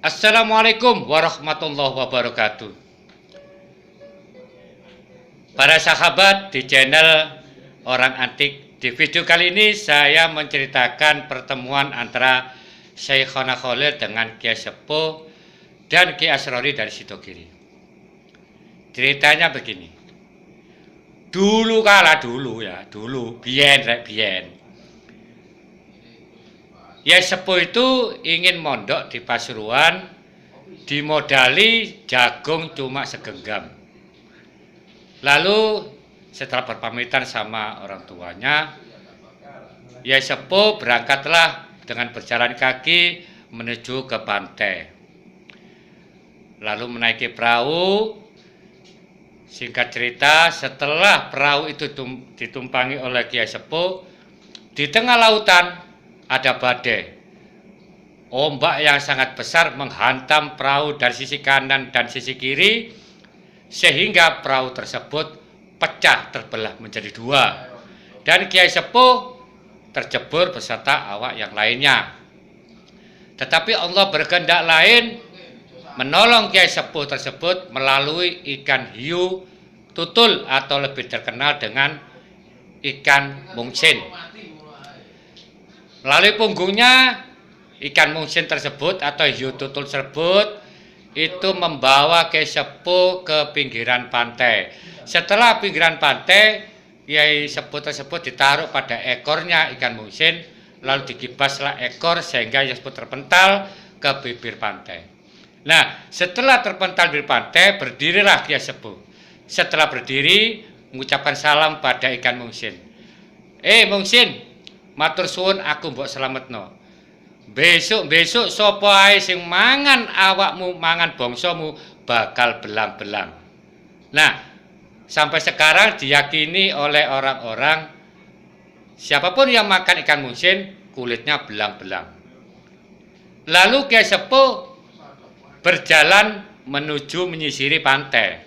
Assalamualaikum warahmatullahi wabarakatuh. Para sahabat di channel Orang Antik, di video kali ini saya menceritakan pertemuan antara Syekhona Khalil dengan Kiai Sepuh dan Kiai Asrori dari Sidogiri. Ceritanya begini. Dulu biyen. Kiai Sepuh itu ingin mondok di Pasuruan, dimodali jagung cuma segenggam. Lalu setelah berpamitan sama orang tuanya, Kiai Sepuh berangkatlah dengan berjalan kaki menuju ke pantai. Lalu menaiki perahu. Singkat cerita, setelah perahu itu ditumpangi oleh Kiai Sepuh, di tengah lautan ada badai. Ombak yang sangat besar menghantam perahu dari sisi kanan dan sisi kiri, sehingga perahu tersebut pecah terbelah menjadi dua. Dan Kiai Sepuh terjebur beserta awak yang lainnya. Tetapi Allah berkehendak lain, menolong Kiai Sepuh tersebut melalui ikan hiu tutul atau lebih terkenal dengan ikan mungsin. Melalui punggungnya, ikan mungsin tersebut atau hiu tutul tersebut itu membawa Kiai Sepuh ke pinggiran pantai. Setelah pinggiran pantai, Kiai Sepuh tersebut ditaruh pada ekornya ikan mungsin, lalu dikibaslah ekor sehingga Kiai Sepuh terpental ke bibir pantai. Nah, setelah terpental di pantai, berdirilah Kiai Sepuh. Setelah berdiri, mengucapkan salam pada ikan mungsin. Mungsin, matur suwun aku mbok slametno. Besok sapa ae sing mangan awakmu, mangan bangsamu bakal belang-belang. Nah, sampai sekarang diyakini oleh orang-orang siapapun yang makan ikan mungsin kulitnya belang-belang. Lalu Kiai Sepuh berjalan menuju menyisiri pantai.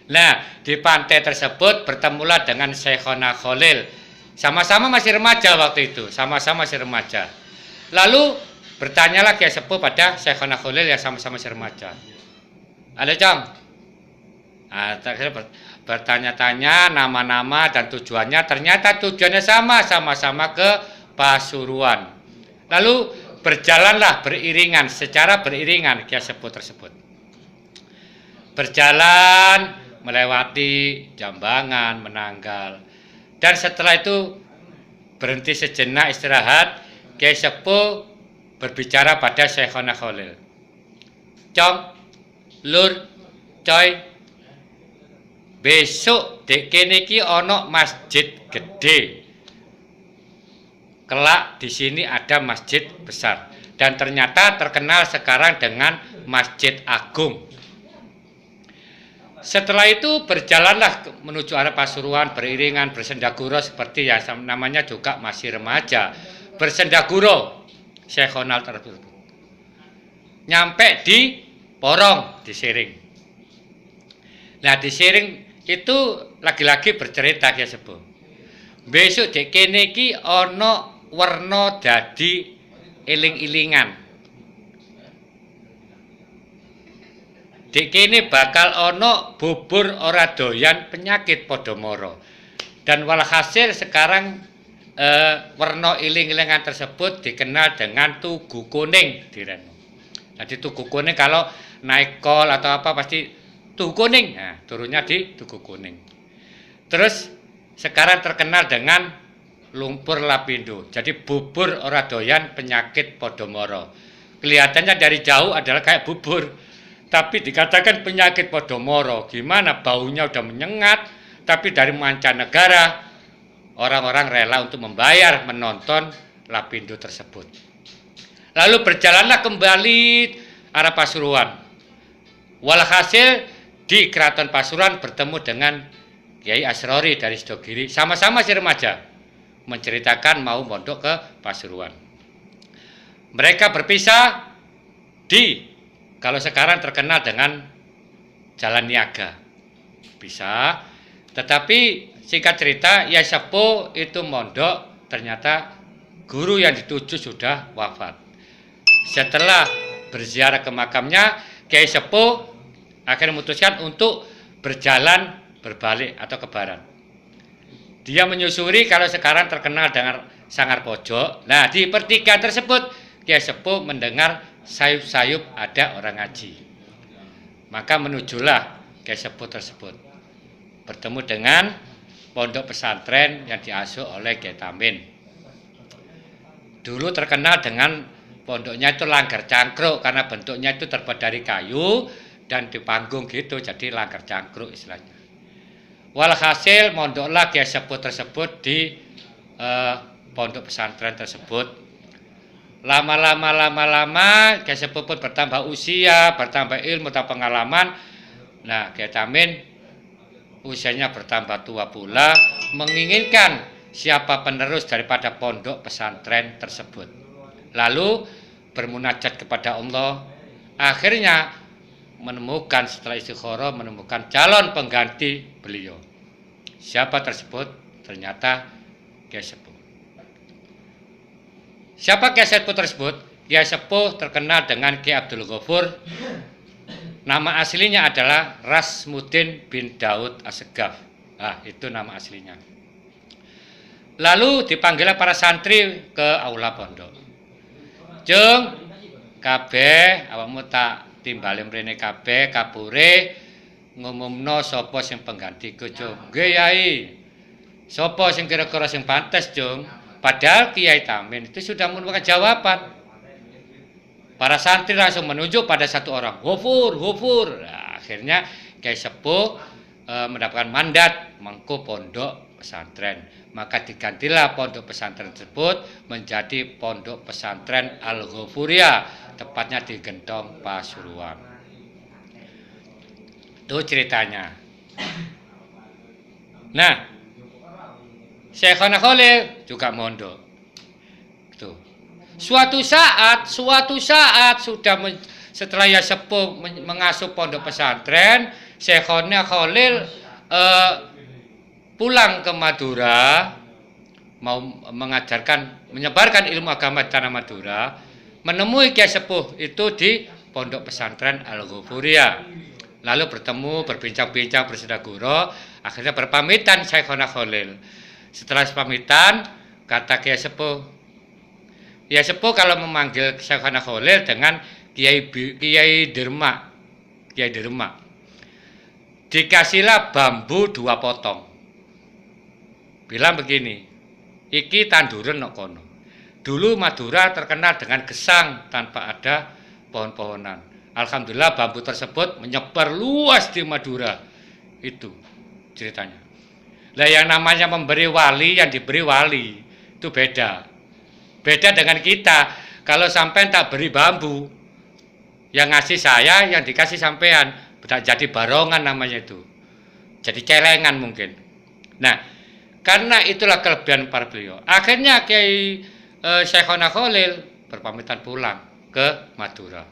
Nah, di pantai tersebut bertemulah dengan Syekhona Khalil. Sama-sama masih remaja waktu itu, Lalu bertanyalah Kiai Sepuh pada Syekhona Khalil yang sama-sama masih remaja. Ada Cong? Bertanya-tanya nama-nama dan tujuannya. Ternyata tujuannya sama-sama ke Pasuruan. Lalu berjalanlah secara beriringan Kiai Sepuh tersebut. Berjalan melewati Jambangan, Menanggal. Dan setelah itu berhenti sejenak istirahat. Kiai Sepuh berbicara pada Syekhona Khalil. Cong, Lur, Coy, besok dek kene iki ana masjid gede. Kelak di sini ada masjid besar dan ternyata terkenal sekarang dengan Masjid Agung. Setelah itu berjalanlah menuju arah Pasuruan beriringan bersendaguro seperti ya namanya juga masih remaja. Bersendaguro Syekhona tersebut. Nyampe di Porong, di Siring. Nah, di Siring itu lagi-lagi bercerita Kiai Sepuh. Besok dek kene iki ana werna dadi iling-ilingan. Dek kene bakal ana bubur ora doyan penyakit Podomoro. Dan walhasil sekarang werna iling-ilingan tersebut dikenal dengan Tugu Kuning di Reno. Jadi Tugu Kuning kalau naik kol atau apa pasti Tugu Kuning. Nah, turunnya di Tugu Kuning. Terus sekarang terkenal dengan lumpur lapindo. Jadi bubur ora doyan penyakit Podomoro. Kelihatannya dari jauh adalah kayak bubur, tapi dikatakan penyakit Podomoro. Gimana baunya udah menyengat, tapi dari mancanegara orang-orang rela untuk membayar menonton lapindo tersebut. Lalu berjalanlah kembali arah Pasuruan. Walhasil di Keraton Pasuruan bertemu dengan Kiai Asrori dari Sidogiri. Sama-sama si remaja menceritakan mau mondok ke Pasuruan. Mereka berpisah di kalau sekarang terkenal dengan Jalan Niaga. Bisa, tetapi singkat cerita, Kiai Sepuh itu mondok, ternyata guru yang dituju sudah wafat. Setelah berziarah ke makamnya, Kiai Sepuh akhirnya memutuskan untuk berjalan berbalik atau ke barat. Dia menyusuri kalau sekarang terkenal dengan Sanggar Pojok. Nah, di pertigaan tersebut Kiai Sepuh mendengar sayup-sayup ada orang ngaji. Maka menujulah Kiai Sepuh tersebut bertemu dengan pondok pesantren yang diasuh oleh Kiai Tamin. Dulu terkenal dengan pondoknya itu Langgar Cangkruk karena bentuknya itu terbuat dari kayu dan di panggung gitu, jadi Langgar Cangkruk istilahnya. Walhasil mondoklah Kiai Sepuh tersebut di pondok pesantren tersebut. Lama-lama Kiai Sepuh pun bertambah usia, bertambah ilmu, bertambah pengalaman. Nah, Kiai Tamin usianya bertambah tua pula, menginginkan siapa penerus daripada pondok pesantren tersebut. Lalu bermunajat kepada Allah, akhirnya menemukan setelah istikharah menemukan calon pengganti beliau. Siapa tersebut? Ternyata Kiai Sepuh. Siapa Kiai Sepuh tersebut? Kiai Sepuh terkenal dengan Kiai Abdul Ghafur. Nama aslinya adalah Rasmuddin bin Daud Assegaf. Nah, itu nama aslinya. Lalu dipanggillah para santri ke aula pondok. Jeng, kabeh awakmu tak timbali mrene kabeh kapure ngumumno sapa sing penggantiku, Jung. Nggih, Yai. Sapa sing kira-kira sing pantes, Jung? Padahal Kiai Tamin itu sudah menemukan jawaban. Para santri langsung menunjuk pada satu orang, Ghafur. Nah, akhirnya Kiai Sepuh mendapatkan mandat mengko pondok pesantren. Maka digantilah pondok pesantren tersebut menjadi pondok pesantren Al-Ghafuriyah, tepatnya di Gentong, Pasuruan. Itu ceritanya. Nah, Syekhona Khalil juga mondok. Tuh. Suatu saat sudah setelah ya Sepuh mengasuh pondok pesantren, Syekhona Khalil pulang ke Madura mau menyebarkan ilmu agama di tanah Madura, menemui Kiai Sepuh itu di pondok pesantren Al-Ghafuriyah. Lalu bertemu, berbincang-bincang, bersedaguro, akhirnya berpamitan Syekhona Khalil. Setelah pamitan, kata Kiai Sepuh kalau memanggil Syekhona Khalil dengan Kiai Derma. Dikasihlah bambu 2 potong. Bilang begini, iki tanduran nok kono. Dulu Madura terkenal dengan gesang tanpa ada pohon-pohonan. Alhamdulillah bambu tersebut menyebar luas di Madura. Itu ceritanya. Lah yang namanya memberi wali, yang diberi wali itu beda. Beda dengan kita. Kalau sampai tak beri bambu, yang ngasih saya, yang dikasih sampean, jadi barongan namanya itu. Jadi celengan mungkin. Nah, karena itulah kelebihan para beliau. Akhirnya Kiai Syekhona Khalil berpamitan pulang ke Madura.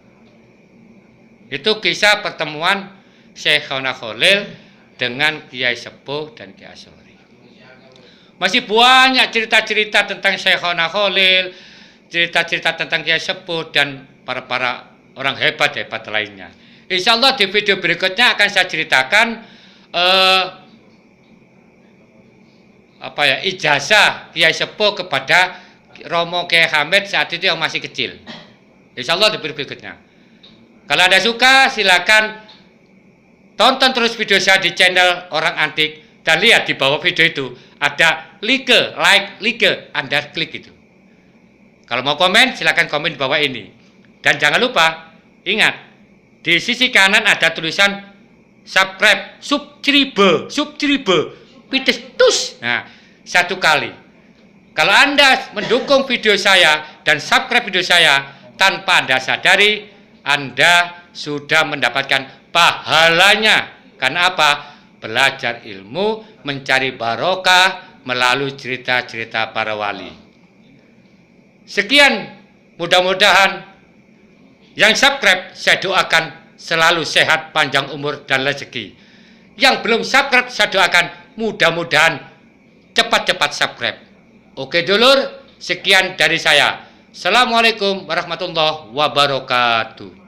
Itu kisah pertemuan Syekhona Khalil dengan Kiai Sepuh dan Kiai Ash'ari. Masih banyak cerita-cerita tentang Syekhona Khalil, cerita-cerita tentang Kiai Sepuh dan para orang hebat-hebat lainnya. Insya Allah di video berikutnya akan saya ceritakan ijazah Kiai Sepuh kepada Romo Kiai Hamid saat itu yang masih kecil. Insya Allah di video berikutnya. Kalau Anda suka silakan tonton terus video saya di channel Orang Antik dan lihat di bawah video itu ada like, Anda klik itu. Kalau mau komen silakan komen di bawah ini. Dan jangan lupa ingat di sisi kanan ada tulisan subscribe, subscribe. Pites tus. Nah, 1 kali. Kalau Anda mendukung video saya dan subscribe video saya tanpa Anda sadari, Anda sudah mendapatkan pahalanya. Karena apa? Belajar ilmu, mencari barokah melalui cerita-cerita para wali. Sekian, mudah-mudahan yang subscribe saya doakan selalu sehat, panjang umur dan rezeki. Yang belum subscribe saya doakan mudah-mudahan cepat-cepat subscribe. Oke dulur, sekian dari saya. Assalamualaikum warahmatullahi wabarakatuh.